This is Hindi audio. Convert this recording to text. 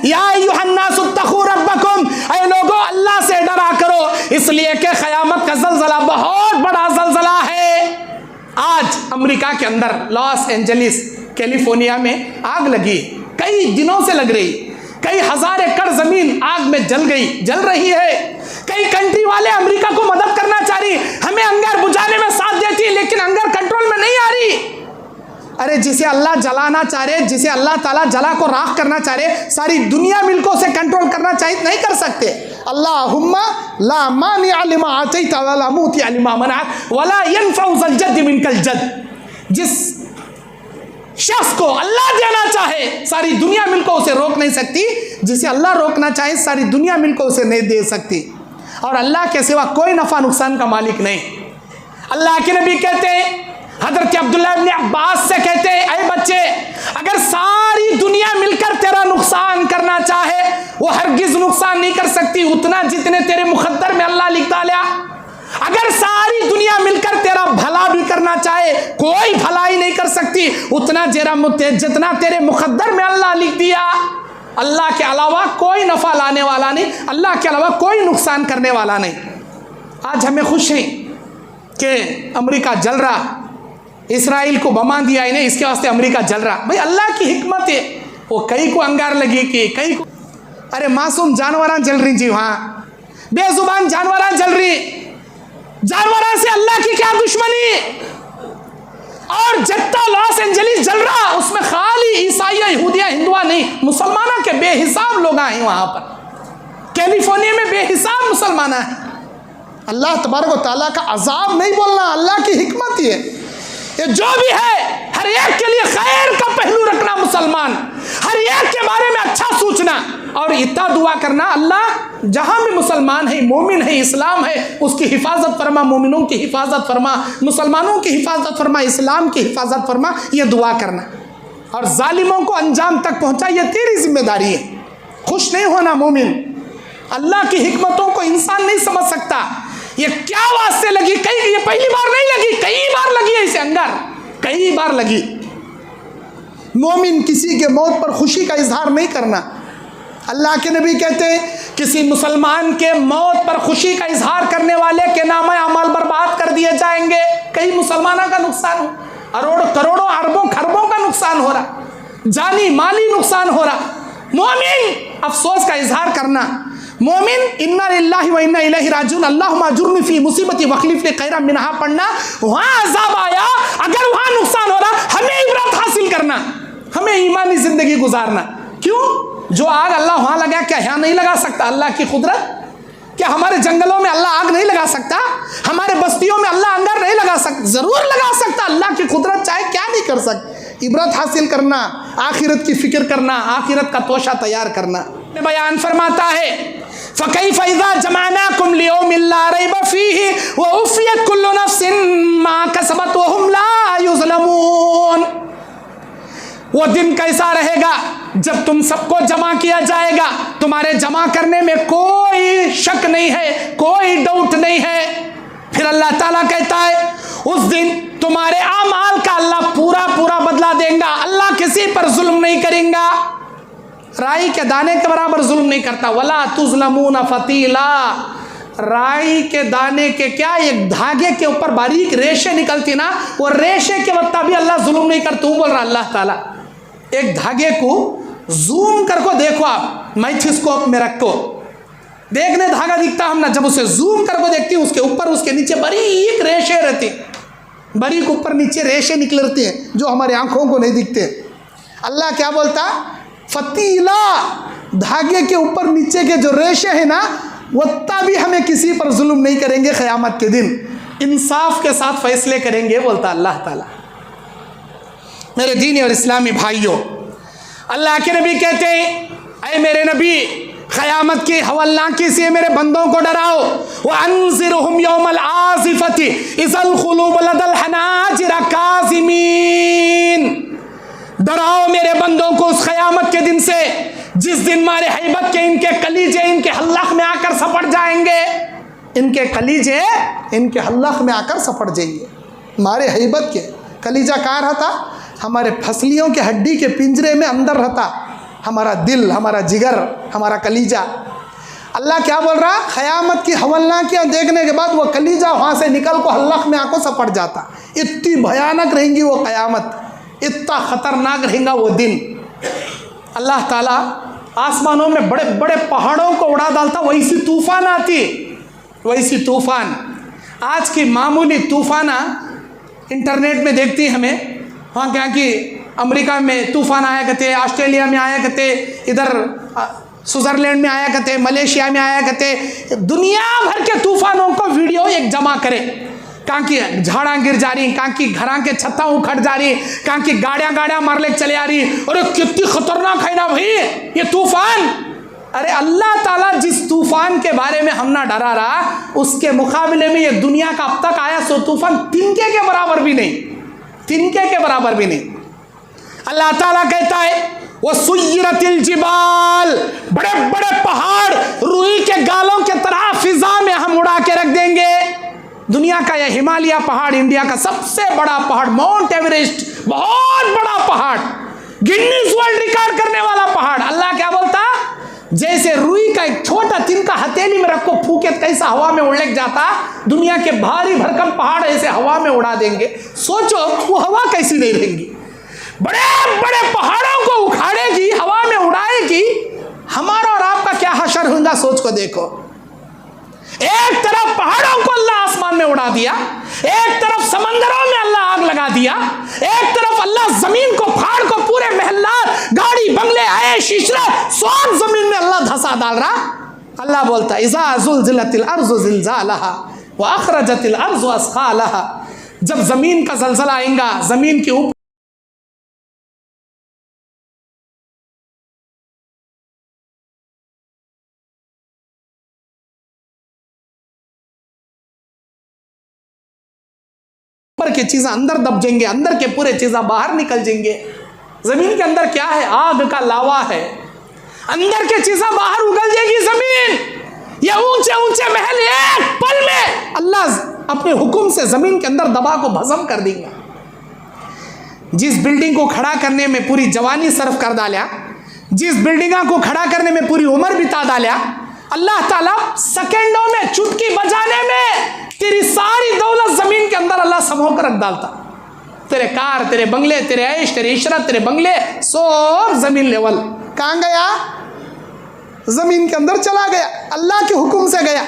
या अय्युहन्नासुत्तखू रब्बकुम, ऐ लोगों अल्लाह से डरा करो, इसलिए कि क़यामत का ज़लज़ला बहुत बड़ा ज़लज़ला है। आज अमेरिका के अंदर लॉस एंजलिस कैलिफोर्निया में आग लगी, कई दिनों से लग रही, कई हजार एकड़ जमीन आग में जल रही है। कई कंट्री वाले अमेरिका को मदद करना चाह रही, हमें अंगार बुझाने में साथ देती, लेकिन अंगार कंट्रोल में नहीं आ रही। अरे जिसे अल्लाह जलाना चाह रहे, जिसे अल्लाह ताला जला को राख करना चाह रहे, सारी दुनिया मिलकर उसे कंट्रोल करना चाहिए, नहीं कर सकते। अल्लाहुम्मा ला मानिअ लिमा आतैता वला मूतिअ लिमा मनअत वला यनफउ ज़ल जद्द मिनकल जद्द। जिस शख्स को अल्लाह देना चाहे सारी दुनिया मिलकर उसे रोक नहीं सकती, जिसे अल्लाह रोकना चाहे सारी दुनिया मिलकर उसे नहीं दे सकती। और अल्लाह के सिवा कोई नफा नुकसान का मालिक नहीं। अल्लाह के नबी कहते हैं, हज़रत अब्दुल्लाह इब्न अब्बास से कहते हैं, ऐ बच्चे, अगर सारी दुनिया मिलकर तेरा नुकसान करना चाहे वो हरगिज नुकसान नहीं कर सकती उतना जितने तेरे मुक़द्दर में अल्लाह लिख डाला। अगर सारी दुनिया मिलकर तेरा भला भी करना चाहे कोई भलाई नहीं कर सकती उतना जितना तेरे मुक़द्दर में अल्लाह लिख दिया। अल्लाह के अलावा कोई नफ़ा लाने वाला नहीं, अल्लाह के अलावा कोई नुकसान करने वाला नहीं। आज हमें खुश हैं कि अमेरिका जल रहा, इसराइल को बमा दिया इन्हें, इसके वास्ते अमेरिका जल रहा। भाई अल्लाह की हिकमत है, वो कई को अंगार लगी कि कई को, अरे मासूम जानवरां जल रही जी, वहाँ बेजुबान जानवरां जल रही, जानवरों से अल्लाह की क्या दुश्मनी। और जितना लॉस एंजलिस जल रहा उसमें खाली ईसाई यहूदिया हिंदुआ नहीं, मुसलमानों के बेहिसाब लोग आए वहां पर। कैलिफोर्निया में बेहिसाब मुसलमान है। अल्लाह तबारक व तआला का अजाब नहीं बोलना, अल्लाह की हिकमत ही है। ये जो भी है हर एक के लिए खैर का पहलू रखना, मुसलमान हर एक के बारे में अच्छा सोचना और इतना दुआ करना, अल्लाह जहाँ भी मुसलमान है, मोमिन है, इस्लाम है, उसकी हिफाजत फरमा, मोमिनों की हिफाजत फरमा, मुसलमानों की हिफाजत फरमा, इस्लाम की हिफाजत फरमा, ये दुआ करना। और जालिमों को अंजाम तक पहुँचा, ये तेरी जिम्मेदारी है। खुश नहीं होना मोमिन, अल्लाह की हिकमतों को इंसान नहीं समझ सकता। ये क्या वास्ते लगी, कई ये पहली बार नहीं लगी, कई बार लगी है इसे अंगार, कई बार लगी। मोमिन किसी के मौत पर खुशी का इजहार नहीं करना। अल्लाह के नबी कहते हैं किसी मुसलमान के मौत पर खुशी का इजहार करने वाले के नाम अमाल बर्बाद कर दिए जाएंगे। कई मुसलमानों का नुकसान हो, अरोड़ों करोड़ों अरबों खरबों का नुकसान हो रहा, जानी माली नुकसान हो रहा। मोमिन अफसोस का इजहार करना, मोमिन इन्ना लिल्लाहि व इन्ना इलैहि राजिऊन अल्लाहुम्मा अजुरनी फी मुसीबती वखलिफ ली खैरा मिनहा पढ़ना। वहाँ अज़ाब आया, अगर वहाँ नुकसान हो रहा हमें इबरत हासिल करना, हमें ईमानी ज़िंदगी गुजारना। क्यों? जो आग अल्लाह वहाँ लगा क्या यहाँ नहीं लगा सकता? अल्लाह की कुदरत। क्या हमारे जंगलों में अल्लाह आग नहीं लगा सकता? हमारे बस्तियों में अल्लाह अंगार नहीं लगा सकता? ज़रूर लगा सकता। अल्लाह की कुदरत चाहे क्या नहीं कर सकता। इबरत हासिल करना, आखिरत की फिक्र करना, आखिरत का तोशा तैयार करना। बयान फरमाता है फ़कैफ़ इज़ा जमअनाकुम लियौमिन ला रैब फ़ीहि व उफ़ियत कुल्लु नफ़्सिन मा कसबत व हुम ला युज़लमून। वो दिन कैसा रहेगा जब तुम सबको जमा किया जाएगा, तुम्हारे जमा करने में कोई शक नहीं है, कोई डाउट नहीं है। फिर अल्लाह ताला कहता है उस दिन तुम्हारे आमाल का अल्लाह पूरा पूरा बदला देगा। अल्लाह किसी पर जुल्म नहीं करेगा, राई के दाने के बराबर जुल्म नहीं करता। वला तुज़लमून फतीला, राई के दाने के क्या, एक धागे के ऊपर बारीक रेशे निकलती ना, वो रेशे के वक्त भी अल्लाह जुल्म नहीं करता। बोल रहा अल्लाह ताला, एक धागे को जूम करको देखो आप, माइक्रोस्कोप में रखो, देखने धागा दिखता हम ना, जब उसे जूम करको देखती हूँ उसके ऊपर उसके नीचे बारीक रेशे रहते, बारीक ऊपर नीचे रेशे निकल रहते हैं जो हमारे आंखों को नहीं दिखते। अल्लाह क्या बोलता? फतीला, धागे के ऊपर नीचे के जो रेशे हैं ना, वत्ता भी हमें किसी पर जुल्म नहीं करेंगे। क़यामत के दिन इंसाफ के साथ फैसले करेंगे, बोलता अल्लाह ताला। मेरे दीनी और इस्लामी भाइयों, अल्लाह के नबी कहते हैं ऐ मेरे नबी, क़यामत की हवलनाकी से मेरे बंदों को डराओ। व अंज़िरहुम यौमल आज़िफ़ति इज़ल क़ुलूब लदल हनाजिर काज़िमीन। डराओ मेरे बंदों को उस क़यामत के दिन से जिस दिन मारे हैबत के इनके कलीजे इनके हल्लाक में आकर सपट जाएंगे, इनके कलीजे इनके हल्लाक में आकर सपट जाएंगे। मारे हैबत के कलीजा कहाँ रहता? हमारे फसलियों के हड्डी के पिंजरे में अंदर रहता। हमारा दिल, हमारा जिगर, हमारा कलीजा। अल्लाह क्या बोल रहा, क़यामत की हवलनाकियाँ देखने के बाद वो कलीजा वहाँ से निकल को हल्लक में आंखों से पड़ जाता। इतनी भयानक रहेंगी वो क़यामत, इतना ख़तरनाक रहेगा वो दिन। अल्लाह ताला आसमानों में बड़े बड़े पहाड़ों को उड़ा डालता, वैसी तूफ़ान आती, वैसी तूफ़ान। आज की मामूली तूफ़ाना इंटरनेट में देखती हमें, वहाँ क्या कि अमेरिका में तूफ़ान आया करते, ऑस्ट्रेलिया में आया करते, इधर स्विट्ज़रलैंड में आया करते, मलेशिया में आया करते। दुनिया भर के तूफ़ानों को वीडियो एक जमा करे, कहाँ की झाड़ा गिर जा रही, कहाँ की घरा के छत्ता उखड़ जा रही, कहाँ की गाड़ियाँ मार ले चले आ रही। अरे कितनी खतरनाक है ना भाई ये तूफ़ान। अरे अल्लाह ताला जिस तूफ़ान के बारे में हम ना डरा रहा, उसके मुकाबले में ये दुनिया का अब तक आया सो तूफ़ान तिनके के बराबर भी नहीं, तिनके के बराबर भी नहीं। अल्लाह ताला कहता है वो सुय्यरतिल जिबाल, बड़े बड़े पहाड़ रुई के गालों के तरह फिजा में हम उड़ा के रख देंगे। दुनिया का यह हिमालय पहाड़, इंडिया का सबसे बड़ा पहाड़ माउंट एवरेस्ट, बहुत बड़ा पहाड़, गिनीज वर्ल्ड रिकॉर्ड करने वाला पहाड़। अल्लाह क्या बोलता, जैसे रुई का एक छोटा तिनका हथेली में रखो, फूके कैसा हवा में उड़ जाता, दुनिया के भारी भरकम पहाड़ ऐसे हवा में उड़ा देंगे। सोचो वो हवा कैसी नहीं रहेगी, बड़े बड़े पहाड़ों को उखाड़ेगी, हवा में उड़ाएगी। हमारा और आपका क्या हशर होगा, सोच को देखो। एक तरफ पहाड़ों को अल्लाह आसमान में उड़ा दिया, एक तरफ समंदरों में अल्लाह आग लगा दिया, एक तरफ अल्लाह जमीन को फाड़ को पूरे महलात, गाड़ी, बंगले, ऐश इशरत सब जमीन में अल्लाह धंसा डाल रहा। अल्लाह बोलता इज़ा ज़ुल्ज़िलतिल अर्ज़ु ज़िल्ज़ालहा व अख़रजतिल अर्ज़ु अस्क़ालहा। जब जमीन का जलजला आएगा, जमीन के ऊपर के चीज़ें अंदर दब जाएंगे, अंदर के पूरे चीज़ें बाहर निकल जाएंगे। जमीन के अंदर क्या है, आग का लावा है, अंदर के चीज़ें बाहर उगल जाएगी। जमीन ये ऊंचे ऊंचे महल एक पल में अल्लाह अपने हुक्म से जमीन के अंदर दबा को भस्म कर देगा। जिस बिल्डिंग को खड़ा करने में पूरी जवानी सर्फ कर डाला, जिस बिल्डिंग को खड़ा करने में पूरी उम्र बिता डाला, अल्लाह ताला सेकेंडों में चुटकी बजाने में तेरी सारी दौलत जमीन के अंदर अल्लाह समो कर रख डालता। तेरे कार, तेरे बंगले, तेरे ऐश, तेरे इशरत, तेरे बंगले सब जमीन लेवल। कहाँ गया, जमीन के अंदर चला गया, अल्लाह के हुक्म से गया।